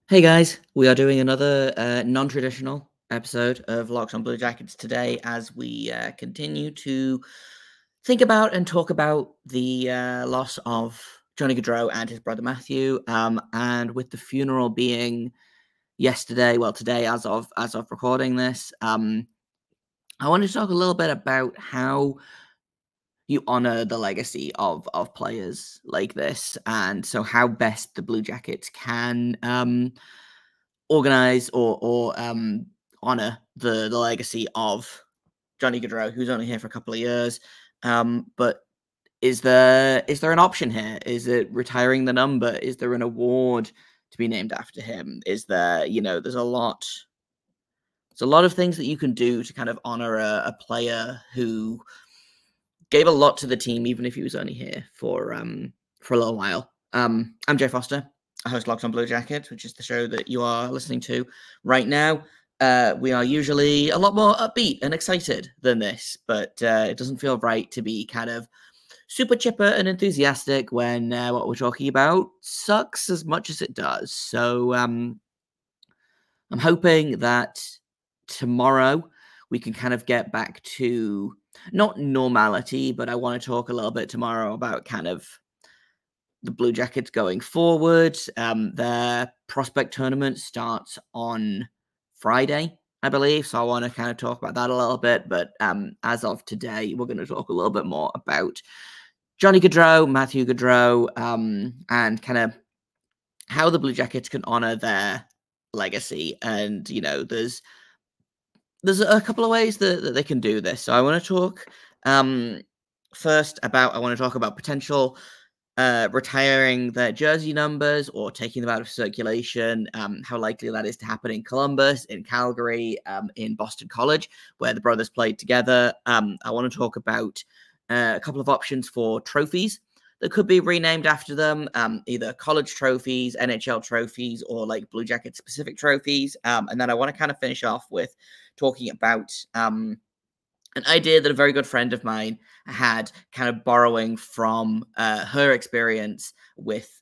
Hey guys, we are doing another non-traditional episode of Locks on Blue Jackets today as we continue to think about and talk about the loss of Johnny Gaudreau and his brother Matthew. And with the funeral being yesterday, well, today as of recording this, I wanted to talk a little bit about how you honor the legacy of players like this, and so how best the Blue Jackets can organize or honor the legacy of Johnny Gaudreau, who's only here for a couple of years. But is there an option here? Is it retiring the number? Is there an award to be named after him? Is there, there's a lot of things that you can do to kind of honor a player who gave a lot to the team, even if he was only here for a little while. I'm Jay Foster. I host Locked on Blue Jackets, which is the show that you are listening to right now. We are usually a lot more upbeat and excited than this, but it doesn't feel right to be kind of super chipper and enthusiastic when what we're talking about sucks as much as it does. So I'm hoping that tomorrow we can kind of get back to not normality, but I want to talk a little bit tomorrow about kind of the Blue Jackets going forward. Their prospect tournament starts on Friday, I believe. So I want to kind of talk about that a little bit. But as of today, we're going to talk a little bit more about Johnny Gaudreau, Matthew Gaudreau, and kind of how the Blue Jackets can honor their legacy. And, there's a couple of ways that they can do this. So I want to talk first about, I want to talk about potential retiring their jersey numbers or taking them out of circulation, how likely that is to happen in Columbus, in Calgary, in Boston College, where the brothers played together. I want to talk about a couple of options for trophies that could be renamed after them, either college trophies, NHL trophies, or like Blue Jacket specific trophies. And then I want to kind of finish off with talking about an idea that a very good friend of mine had, kind of borrowing from her experience with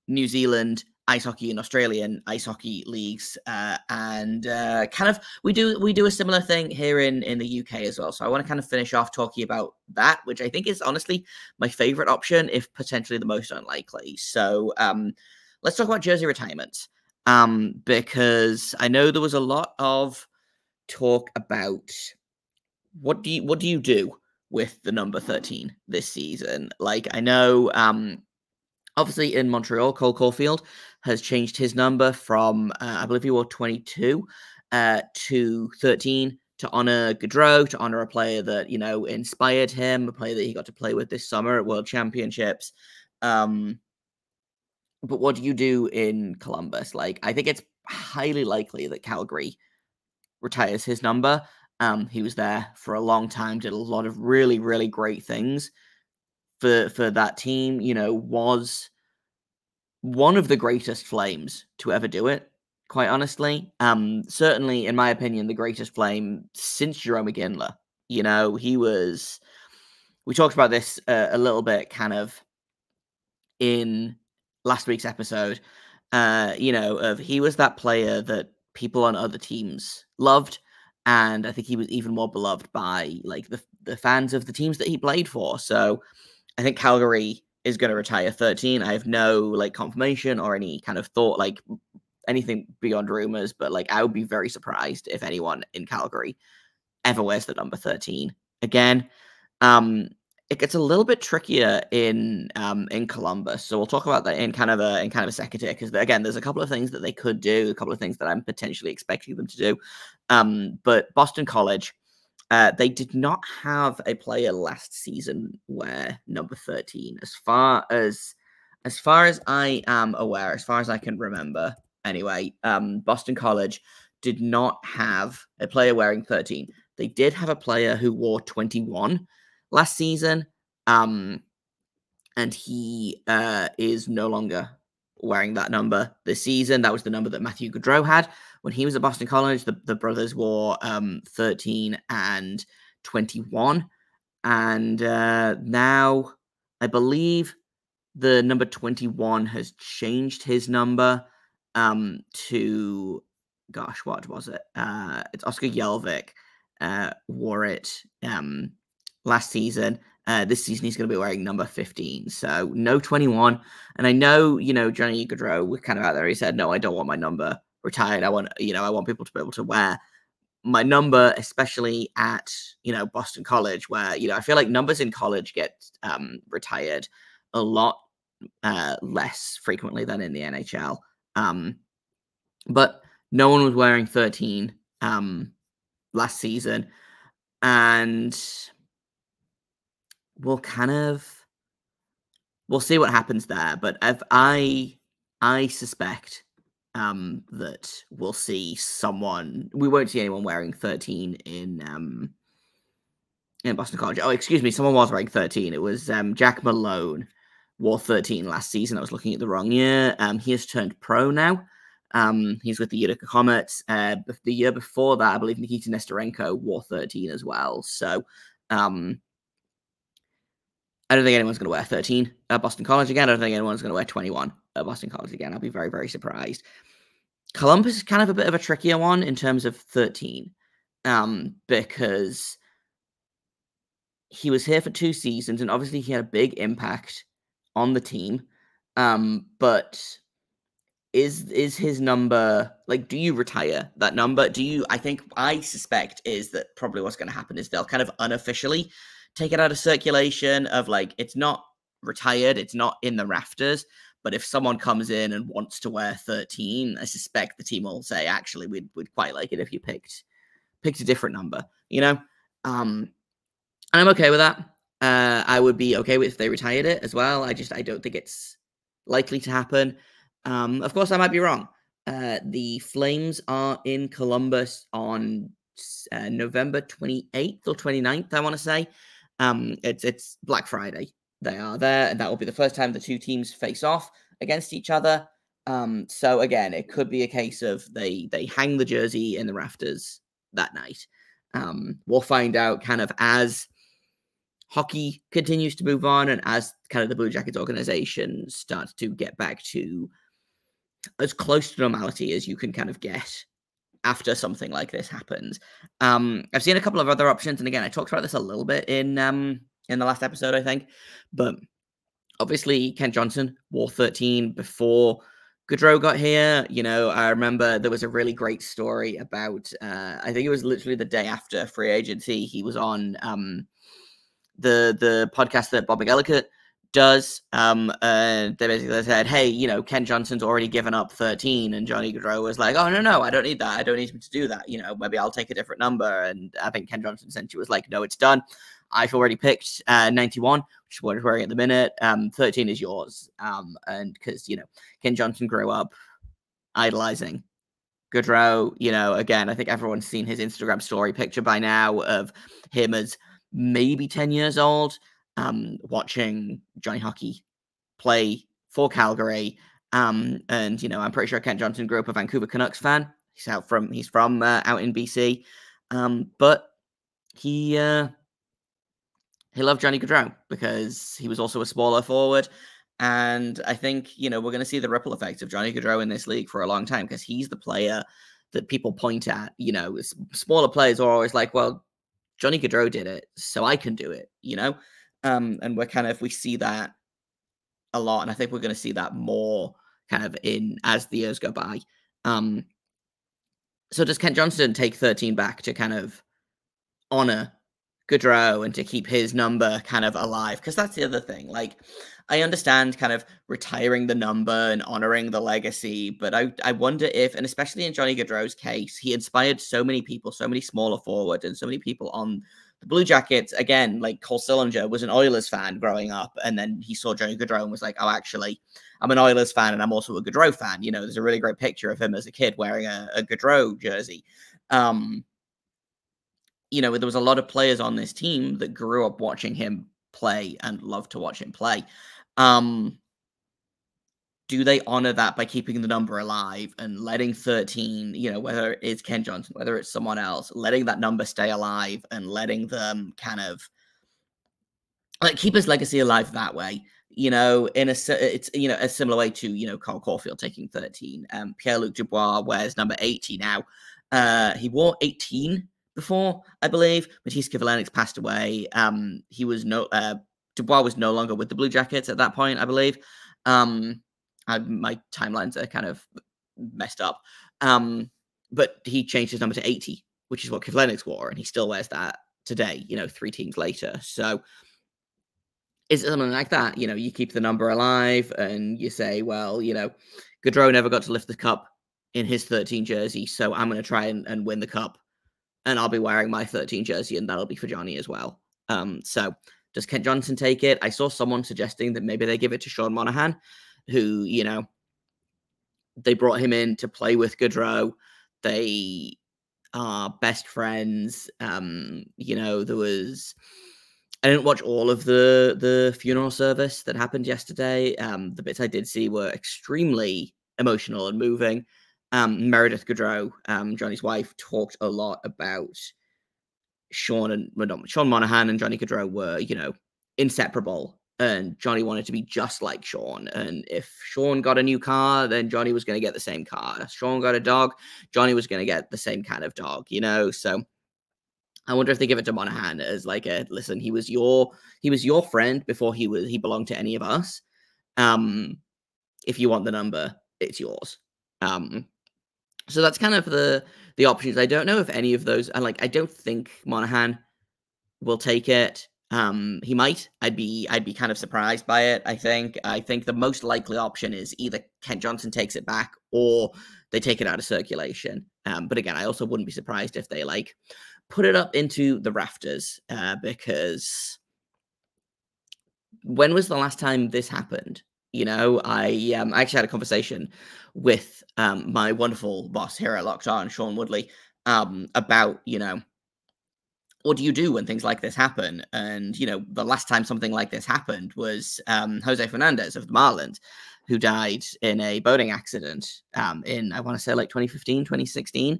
New Zealand ice hockey and Australian ice hockey leagues, and kind of we do a similar thing here in the UK as well. So I want to kind of finish off talking about that, which I think is honestly my favorite option, if potentially the most unlikely. So let's talk about jersey retirements, because I know there was a lot of talk about what do you do with the number 13 this season? Like, I know obviously in Montreal, Cole Caulfield has changed his number from I believe he wore 22 to 13 to honor Gaudreau, to honor a player that inspired him, a player that he got to play with this summer at World Championships. But what do you do in Columbus? Like, I think it's highly likely that Calgary retires his number. He was there for a long time, did a lot of really, really great things for that team, was one of the greatest Flames to ever do it, quite honestly. Certainly, in my opinion, the greatest Flame since Jerome McGinley. We talked about this a little bit kind of in last week's episode, he was that player that people on other teams loved. And I think he was even more beloved by like the fans of the teams that he played for. So I think Calgary is going to retire 13. I have no like confirmation or any kind of thought, like anything beyond rumors, but like I would be very surprised if anyone in Calgary ever wears the number 13 again. It gets a little bit trickier in Columbus, so we'll talk about that in kind of a second here, because again, there's a couple of things that they could do, a couple of things that I'm potentially expecting them to do. But Boston College, they did not have a player last season wear number 13, as far as I am aware, as far as I can remember. Anyway, Boston College did not have a player wearing 13. They did have a player who wore 21 last season, and he is no longer wearing that number this season. That was the number that Matthew Gaudreau had when he was at Boston College. The brothers wore 13 and 21, and now I believe the number 21 has changed his number. to, gosh, what was it? It's Oscar Jelvik wore it last season. This season he's going to be wearing number 15, so no 21. And I know, Johnny Gaudreau was kind of out there. He said, "No, I don't want my number retired. I want people to be able to wear my number, especially at Boston College, where I feel like numbers in college get retired a lot less frequently than in the NHL." But no one was wearing 13 last season, and we'll see what happens there. But if I suspect that we'll see someone. We won't see anyone wearing 13 in Boston College. Oh, excuse me, someone was wearing 13. It was Jack Malone wore 13 last season. I was looking at the wrong year. He has turned pro now. He's with the Utica Comets. The year before that, I believe Nikita Nesterenko wore 13 as well. So I don't think anyone's going to wear 13 at Boston College again. I don't think anyone's going to wear 21 at Boston College again. I'll be very, very surprised. Columbus is kind of a bit of a trickier one in terms of 13, because he was here for 2 seasons, and obviously he had a big impact on the team. But is his number, do you retire that number? I suspect is that probably what's going to happen is they'll kind of unofficially take it out of circulation of it's not retired, it's not in the rafters. But if someone comes in and wants to wear 13, I suspect the team will say, actually, we'd quite like it if you picked a different number, And I'm okay with that. I would be okay with if they retired it as well. I don't think it's likely to happen. Of course, I might be wrong. The Flames are in Columbus on November 28th or 29th, I want to say. It's Black Friday. They are there, and that will be the first time the 2 teams face off against each other. So again, it could be a case of they hang the jersey in the rafters that night. We'll find out kind of as hockey continues to move on and as kind of the Blue Jackets organization starts to get back to as close to normality as you can kind of get after something like this happens. I've seen a couple of other options, and again, I talked about this a little bit in the last episode, I think. But obviously, Kent Johnson wore 13 before Gaudreau got here. I remember there was a really great story about, I think it was literally the day after free agency. He was on the podcast that Bob McElligott does. And they basically said, hey, Kent Johnson's already given up 13. And Johnny Gaudreau was like, oh, no, I don't need that. I don't need him to do that. Maybe I'll take a different number. And I think Kent Johnson essentially was like, no, it's done. I've already picked 91, which is what I'm wearing at the minute. 13 is yours. And because, Ken Johnson grew up idolizing Gaudreau. Again, I think everyone's seen his Instagram story picture by now of him as maybe 10 years old, watching Johnny Hockey play for Calgary. And, I'm pretty sure Kent Johnson grew up a Vancouver Canucks fan. He's from out in BC. But he loved Johnny Gaudreau because he was also a smaller forward. And I think, we're going to see the ripple effects of Johnny Gaudreau in this league for a long time because he's the player that people point at. Smaller players are always like, well, Johnny Gaudreau did it, so I can do it, And we see that a lot. And I think we're going to see that more kind of as the years go by. So does Kent Johnson take 13 back to kind of honor Gaudreau and to keep his number kind of alive? Because that's the other thing. I understand kind of retiring the number and honoring the legacy, but I wonder if, and especially in Johnny Gaudreau's case, he inspired so many people, so many smaller forwards, and so many people on the Blue Jackets. Again, Cole Sillinger was an Oilers fan growing up, and then he saw Johnny Gaudreau and was like, oh, actually, I'm an Oilers fan, and I'm also a Gaudreau fan. There's a really great picture of him as a kid wearing a Gaudreau jersey. There was a lot of players on this team that grew up watching him play and loved to watch him play. Do they honor that by keeping the number alive and letting 13, whether it's Ken Johnson, whether it's someone else, letting that number stay alive and letting them kind of keep his legacy alive that way? it's a similar way to Carl Caulfield taking 13. Pierre-Luc Dubois wears number 80 now. He wore 18 before, I believe, but Matisse Kivlenix passed away. Dubois was no longer with the Blue Jackets at that point, I believe. My timelines are kind of messed up. But he changed his number to 80, which is what Kivlenix wore, and he still wears that today, 3 teams later. So is it something like that? You keep the number alive and you say, well, Gaudreau never got to lift the cup in his 13 jersey, so I'm going to try and win the cup, and I'll be wearing my 13 jersey, and that'll be for Johnny as well. So does Kent Johnson take it? I saw someone suggesting that maybe they give it to Sean Monahan, who, they brought him in to play with Gaudreau. They are best friends. There was... I didn't watch all of the funeral service that happened yesterday. The bits I did see were extremely emotional and moving. Meredith Gaudreau, Johnny's wife, talked a lot about Sean Monahan and Johnny Gaudreau were, inseparable. And Johnny wanted to be just like Sean. And if Sean got a new car, then Johnny was going to get the same car. If Sean got a dog, Johnny was going to get the same kind of dog, So I wonder if they give it to Monahan as like listen, he was your friend before he belonged to any of us. If you want the number, it's yours. So that's kind of the options. I don't know if any of those I don't think Monahan will take it. He might. I'd be kind of surprised by it. I think the most likely option is either Kent Johnson takes it back or they take it out of circulation. But again, I also wouldn't be surprised if they put it up into the rafters, because when was the last time this happened? I actually had a conversation with my wonderful boss here at Locked On, Sean Woodley, about what do you do when things like this happen? And the last time something like this happened was Jose Fernandez of the Marlins, who died in a boating accident in, I want to say, 2015, 2016.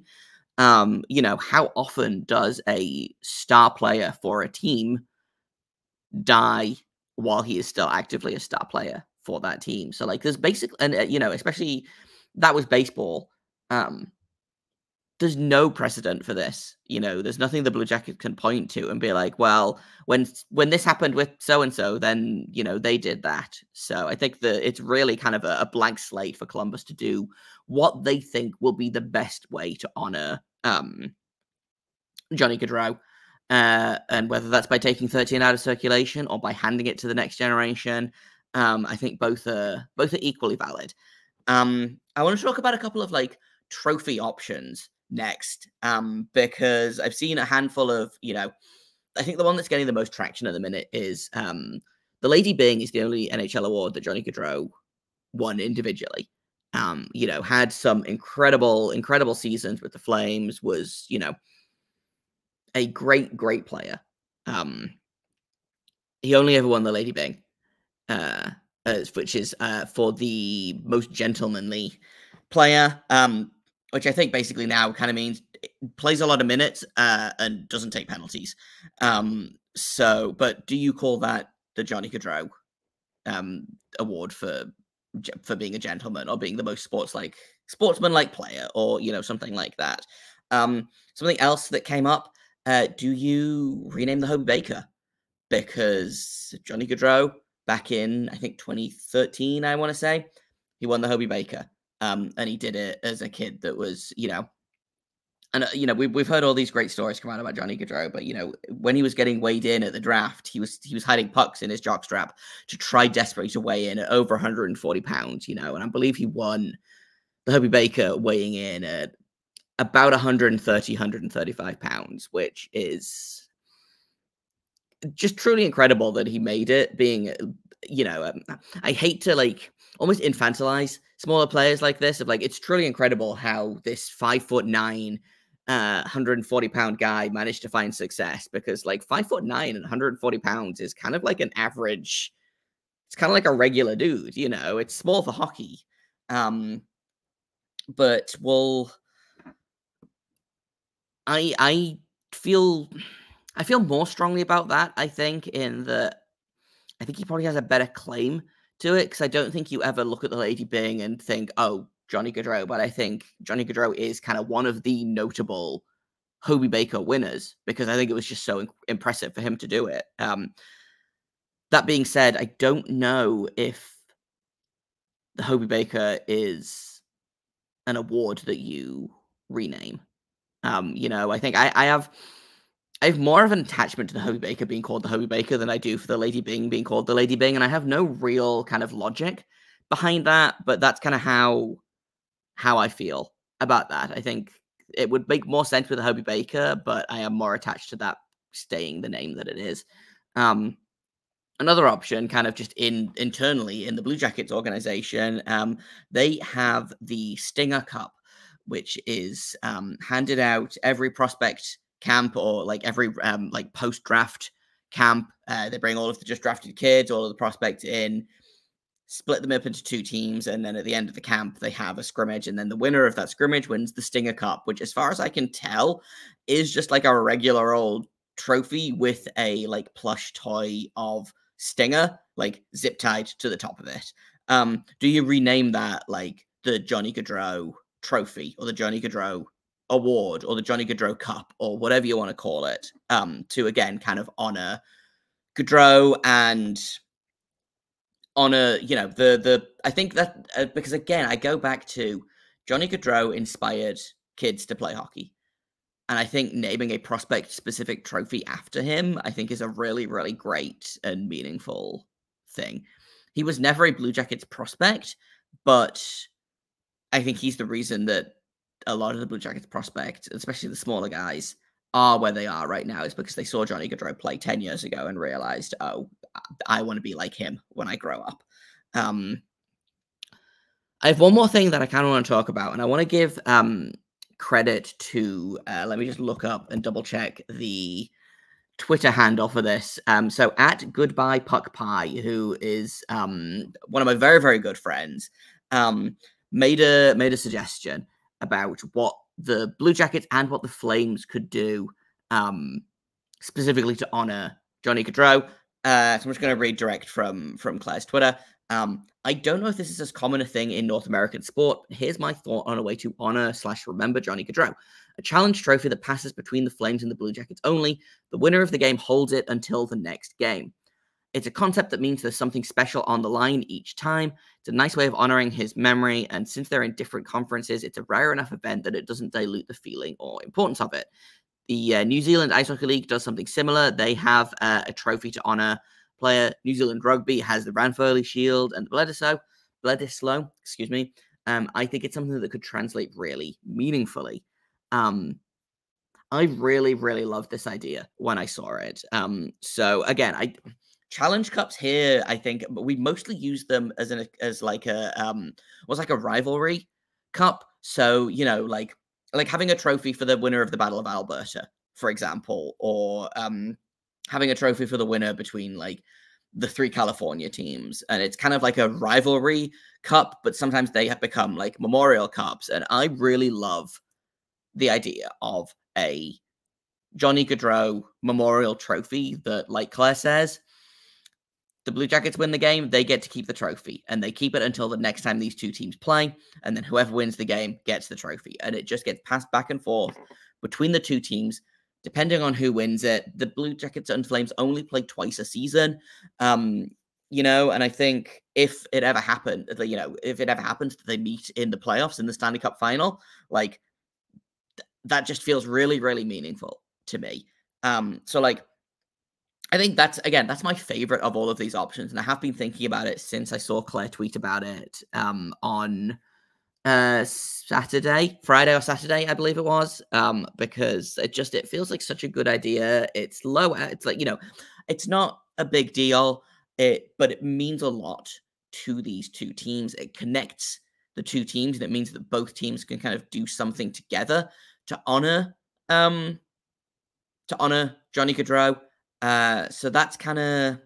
How often does a star player for a team die while he is still actively a star player for that team? So there's basically, and especially that was baseball. There's no precedent for this. There's nothing the Blue Jackets can point to and be like, well, when this happened with so-and-so, then, they did that. So I think that it's really kind of a blank slate for Columbus to do what they think will be the best way to honor Johnny Gaudreau. And whether that's by taking 13 out of circulation or by handing it to the next generation, I think both are equally valid. I want to talk about a couple of trophy options next, because I've seen a handful of, I think the one that's getting the most traction at the minute is the Lady Byng is the only NHL award that Johnny Gaudreau won individually. Had some incredible seasons with the Flames, was, a great player. He only ever won the Lady Byng, which is for the most gentlemanly player, which I think basically now kind of means plays a lot of minutes and doesn't take penalties. But do you call that the Johnny Gaudreau award for being a gentleman, or being the most sportsman-like player, or something like that? Something else that came up: do you rename the Hobey Baker? Because Johnny Gaudreau, back in, I think, 2013, I want to say, he won the Hobey Baker. And he did it as a kid that was, and, we've heard all these great stories come out about Johnny Gaudreau, but, when he was getting weighed in at the draft, he was hiding pucks in his jockstrap to try desperately to weigh in at over 140 pounds, and I believe he won the Hobey Baker weighing in at about 130, 135 pounds, which is just truly incredible that he made it, being, I hate to almost infantilize smaller players like this, of it's truly incredible how this 5'9", 140-pound guy managed to find success, because 5'9" and 140 pounds is kind of like an average, it's kind of like a regular dude, it's small for hockey. But I feel more strongly about that, I think, in that I think he probably has a better claim to it, because I don't think you ever look at the Lady Byng and think, oh, Johnny Gaudreau, but I think Johnny Gaudreau is kind of one of the notable Hobey Baker winners, because I think it was just so impressive for him to do it. That being said, I don't know if the Hobey Baker is an award that you rename. I think I have more of an attachment to the Hobey Baker being called the Hobey Baker than I do for the Lady Byng being called the Lady Byng, and I have no real kind of logic behind that, but that's kind of how I feel about that. I think it would make more sense with the Hobey Baker, but I am more attached to that staying the name that it is. Another option, kind of just internally in the Blue Jackets organization, they have the Stinger Cup, which is handed out every prospect camp, or like every like post draft camp. They bring all of the just drafted kids, all of the prospects in, split them up into 2 teams, and then at the end of the camp they have a scrimmage, and then the winner of that scrimmage wins the Stinger Cup, which, as far as I can tell, is just like a regular old trophy with a like plush toy of Stinger like zip tied to the top of it. Do you rename that like the Johnny Gaudreau trophy, or the Johnny Gaudreau award, or the Johnny Gaudreau Cup, or whatever you want to call it, to again kind of honor Gaudreau and honor, I think that because again, I go back to Johnny Gaudreau inspired kids to play hockey. And I think naming a prospect-specific trophy after him, I think, is a really, really great and meaningful thing. He was never a Blue Jackets prospect, but I think he's the reason that a lot of the Blue Jackets prospects, especially the smaller guys, are where they are right now, is because they saw Johnny Gaudreau play 10 years ago and realized, oh, I want to be like him when I grow up. I have one more thing that I kind of want to talk about, and I want to give credit to, let me just look up and double check the Twitter handle for this. So at Goodbye Puck Pie, who is one of my very, very good friends, made a suggestion about what the Blue Jackets and what the Flames could do specifically to honor Johnny Gaudreau. So I'm just going to read direct from Claire's Twitter. I don't know if this is as common a thing in North American sport, but here's my thought on a way to honor/remember Johnny Gaudreau. A challenge trophy that passes between the Flames and the Blue Jackets only. The winner of the game holds it until the next game. It's a concept that means there's something special on the line each time. It's a nice way of honoring his memory, and since they're in different conferences, it's a rare enough event that it doesn't dilute the feeling or importance of it. The New Zealand Ice Hockey League does something similar. They have a trophy to honor player. New Zealand Rugby has the Ranfurly Shield and the Bledisloe, excuse me. I think it's something that could translate really meaningfully. I really, really loved this idea when I saw it. So again, challenge cups here, I think, but we mostly use them as like a rivalry cup. So, like having a trophy for the winner of the Battle of Alberta, for example, or having a trophy for the winner between like the 3 California teams. And it's kind of like a rivalry cup, but sometimes they have become like memorial cups. And I really love the idea of a Johnny Gaudreau memorial trophy that, like Claire says, the Blue Jackets win the game, they get to keep the trophy, and they keep it until the next time these 2 teams play, and then whoever wins the game gets the trophy, and it just gets passed back and forth between the 2 teams, depending on who wins it. The Blue Jackets and Flames only play twice a season, and I think if it ever happens that they meet in the playoffs in the Stanley Cup final, like, that just feels really, really meaningful to me. So, like, I think that's my favorite of all of these options. And I have been thinking about it since I saw Claire tweet about it on Friday or Saturday, I believe it was, because it feels like such a good idea. It's low. It's like, it's not a big deal, but it means a lot to these 2 teams. It connects the 2 teams, and it means that both teams can kind of do something together to honor Johnny Gaudreau. So that's kind of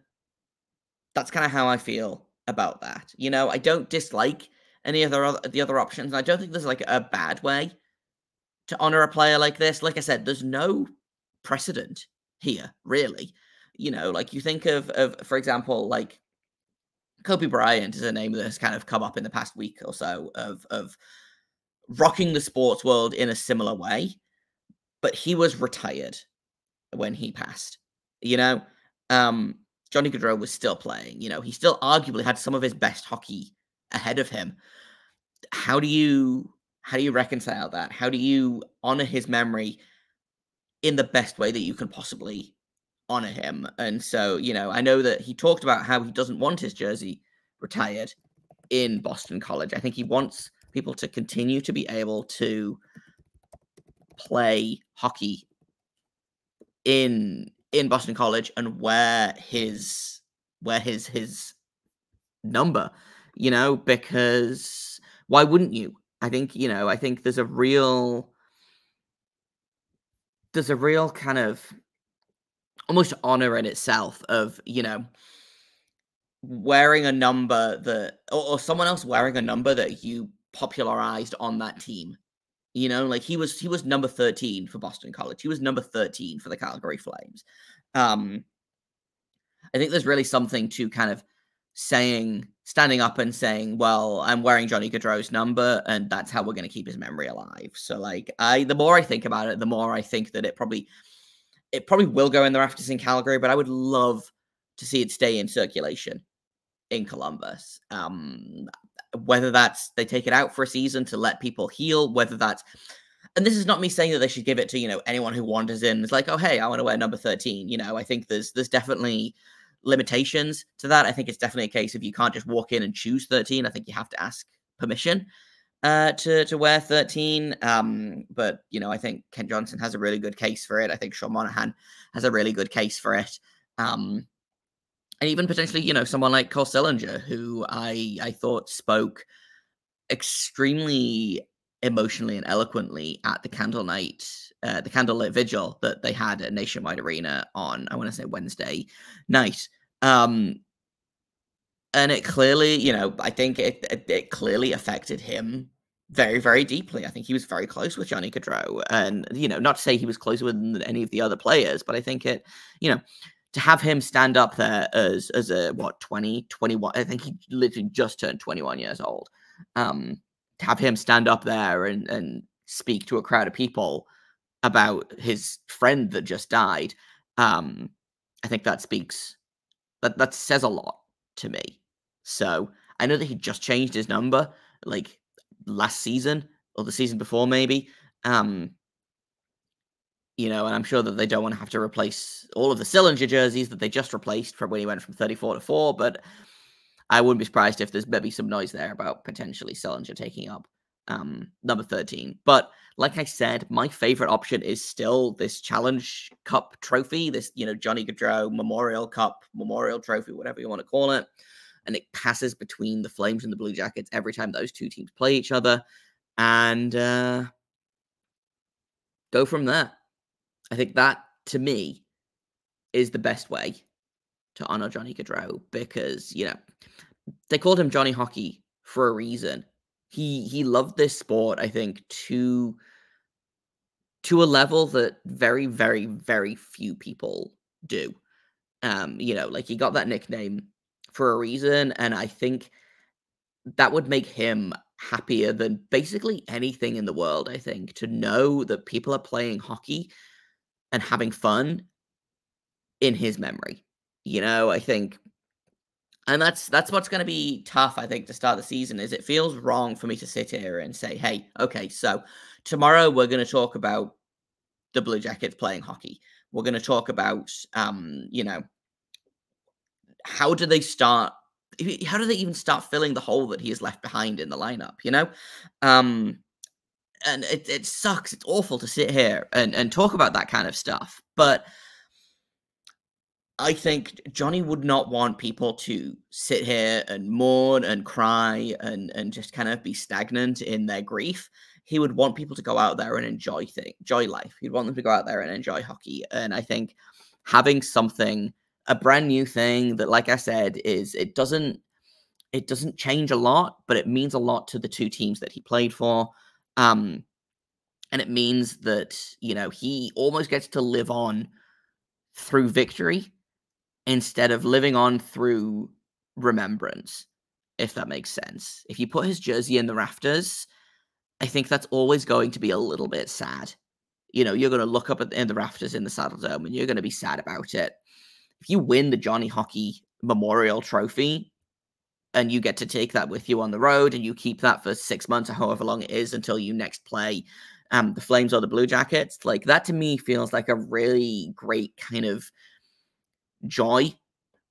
how I feel about that. I don't dislike any of the other options. I don't think there's like a bad way to honor a player like this. Like I said, there's no precedent here, really. Like you think of for example, like Kobe Bryant is a name that has kind of come up in the past week or so of rocking the sports world in a similar way, but he was retired when he passed. You know, um, Johnny Gaudreau was still playing. He still arguably had some of his best hockey ahead of him. How do you reconcile that? How do you honor his memory in the best way that you can possibly honor him? And so, I know that he talked about how he doesn't want his jersey retired in Boston College. I think he wants people to continue to be able to play hockey in Boston College and wear his number, because why wouldn't you? I think there's a real kind of almost honor in itself of, wearing a number that or someone else wearing a number that you popularized on that team. Like he was number 13 for Boston College. He was number 13 for the Calgary Flames. I think there's really something to kind of standing up and saying, well, I'm wearing Johnny Gaudreau's number, and that's how we're going to keep his memory alive. So, like, the more I think about it, the more I think that it probably will go in the rafters in Calgary, but I would love to see it stay in circulation in Columbus. Whether that's they take it out for a season to let people heal, whether that's, and this is not me saying that they should give it to, anyone who wanders in. It's like, oh, hey, I want to wear number 13. I think there's definitely limitations to that. I think it's definitely a case of you can't just walk in and choose 13. I think you have to ask permission to wear 13. But I think Kent Johnson has a really good case for it. I think Sean Monahan has a really good case for it. And even potentially, someone like Cole Sillinger, who I thought spoke extremely emotionally and eloquently at the candlelit vigil that they had at Nationwide Arena on, I want to say, Wednesday night. And it clearly, I think it clearly affected him very, very deeply. I think he was very close with Johnny Gaudreau, and, not to say he was closer than any of the other players, but I think it, to have him stand up there as a 21, I think he literally just turned 21 years old. To have him stand up there and speak to a crowd of people about his friend that just died, I think that says a lot to me. So I know that he just changed his number like last season or the season before, maybe. And I'm sure that they don't want to have to replace all of the Sillinger jerseys that they just replaced from when he went from 34 to 4, but I wouldn't be surprised if there's maybe some noise there about potentially Sillinger taking up number 13. But like I said, my favorite option is still this Challenge Cup trophy, this, Johnny Gaudreau Memorial Cup, Memorial Trophy, whatever you want to call it. And it passes between the Flames and the Blue Jackets every time those two teams play each other. And go from there. I think that, to me, is the best way to honor Johnny Gaudreau because, they called him Johnny Hockey for a reason. He loved this sport, I think, to a level that very, very, very few people do. Like he got that nickname for a reason, and I think that would make him happier than basically anything in the world, I think, to know that people are playing hockey and having fun in his memory. I think, and that's what's going to be tough, I think, to start the season, is it feels wrong for me to sit here and say, hey, okay, so tomorrow we're going to talk about the Blue Jackets playing hockey. We're going to talk about, how do they even start filling the hole that he has left behind in the lineup, and it sucks. It's awful to sit here and talk about that kind of stuff. But I think Johnny would not want people to sit here and mourn and cry and just kind of be stagnant in their grief. He would want people to go out there and enjoy life. He'd want them to go out there and enjoy hockey. And I think having a brand new thing that, like I said, it doesn't change a lot, but it means a lot to the two teams that he played for. And it means that, he almost gets to live on through victory. instead of living on through remembrance, if that makes sense. If you put his jersey in the rafters, I think that's always going to be a little bit sad. You're going to look up in the rafters in the Saddle Dome and you're going to be sad about it. If you win the Johnny Hockey Memorial Trophy and you get to take that with you on the road and you keep that for 6 months or however long it is until you next play the Flames or the Blue Jackets, like that to me feels like a really great kind of joy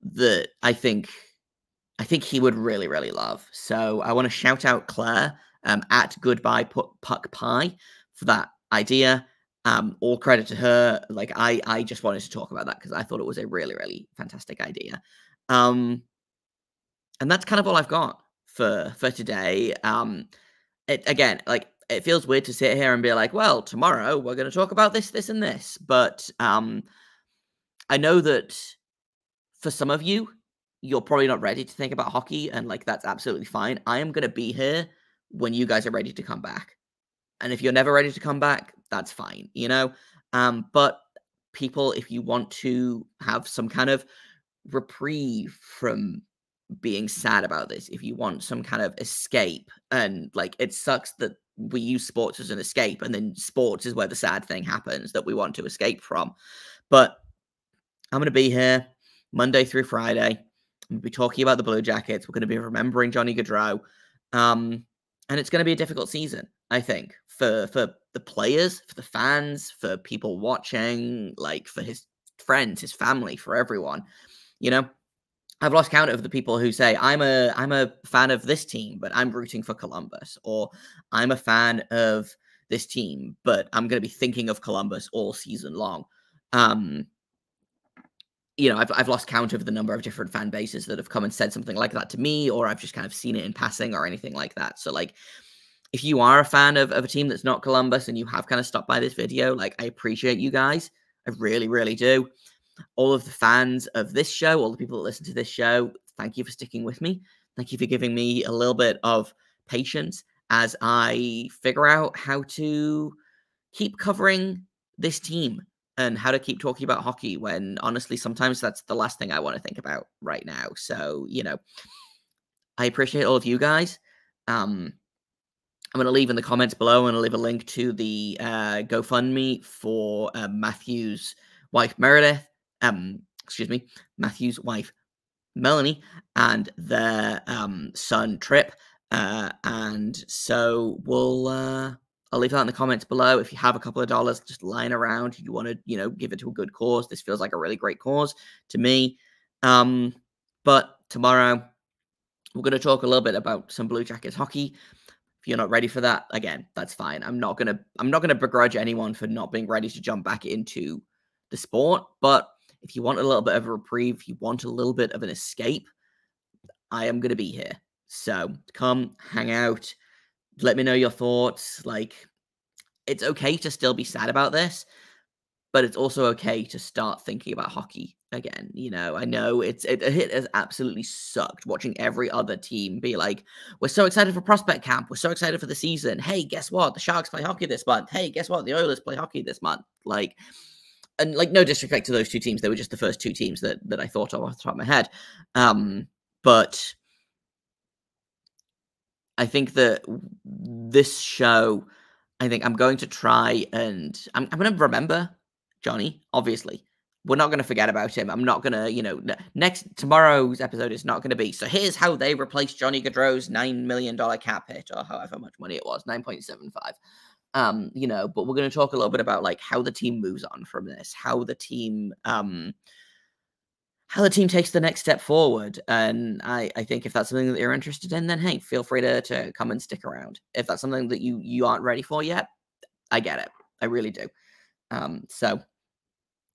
that I think he would really, really love. So I want to shout out Claire at Goodbye Puck Pie for that idea. All credit to her. Like I just wanted to talk about that because I thought it was a really, really fantastic idea. And that's kind of all I've got for today. It feels weird to sit here and be like, well, tomorrow we're going to talk about this, this, and this. But I know that for some of you, you're probably not ready to think about hockey, and like that's absolutely fine. I am going to be here when you guys are ready to come back. And if you're never ready to come back, that's fine, But people, if you want to have some kind of reprieve from being sad about this, if you want some kind of escape, and like it sucks that we use sports as an escape, and then sports is where the sad thing happens that we want to escape from. But I'm going to be here Monday through Friday. I'm going to be talking about the Blue Jackets. We're going to be remembering Johnny Gaudreau. And it's going to be a difficult season, I think, for the players, for the fans, for people watching, like for his friends, his family, for everyone. I've lost count of the people who say, I'm a fan of this team, but I'm rooting for Columbus, or I'm a fan of this team, but I'm going to be thinking of Columbus all season long. I've lost count of the number of different fan bases that have come and said something like that to me, or I've just kind of seen it in passing or anything like that. So, like, if you are a fan of a team that's not Columbus and you have kind of stopped by this video, like, I appreciate you guys. I really, really do. All of the fans of this show, all the people that listen to this show, thank you for sticking with me. Thank you for giving me a little bit of patience as I figure out how to keep covering this team and how to keep talking about hockey when honestly sometimes that's the last thing I want to think about right now. So, I appreciate all of you guys. I'm going to leave in the comments below, I'm going to leave a link to the GoFundMe for Matthew's wife Meredith, Matthew's wife Melanie, and their son Trip. And so I'll leave that in the comments below. If you have a couple of dollars just lying around, you want to, give it to a good cause. This feels like a really great cause to me. But tomorrow we're going to talk a little bit about some Blue Jackets hockey. If you're not ready for that, again, that's fine. I'm not gonna begrudge anyone for not being ready to jump back into the sport. But if you want a little bit of a reprieve, if you want a little bit of an escape, I am gonna be here. So come hang out. Let me know your thoughts. Like, it's okay to still be sad about this, but it's also okay to start thinking about hockey again. I know it has absolutely sucked watching every other team be like, we're so excited for prospect camp. We're so excited for the season. Hey, guess what? The Sharks play hockey this month. Hey, guess what? The Oilers play hockey this month. And no disrespect to those two teams. They were just the first two teams that I thought of off the top of my head. But I think that this show, I think I'm going to try and I'm going to remember Johnny, obviously. We're not going to forget about him. I'm not going to, tomorrow's episode is not going to be, so here's how they replaced Johnny Gaudreau's $9 million cap hit, or however much money it was, 9.75. But we're going to talk a little bit about like how the team moves on from this, how the team takes the next step forward. And I think if that's something that you're interested in, then hey, feel free to come and stick around. If that's something that you aren't ready for yet, I get it. I really do. So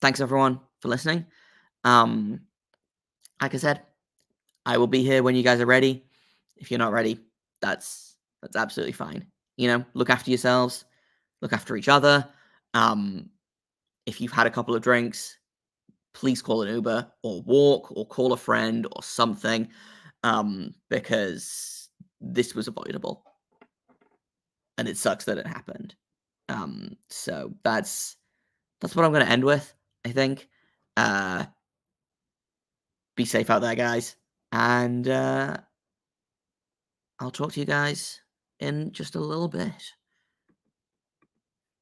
thanks everyone for listening. Like I said, I will be here when you guys are ready. If you're not ready, that's absolutely fine. Look after yourselves, look after each other. If you've had a couple of drinks, please call an Uber or walk or call a friend or something, because this was avoidable and it sucks that it happened. So that's what I'm going to end with, I think. Be safe out there, guys. And I'll talk to you guys in just a little bit.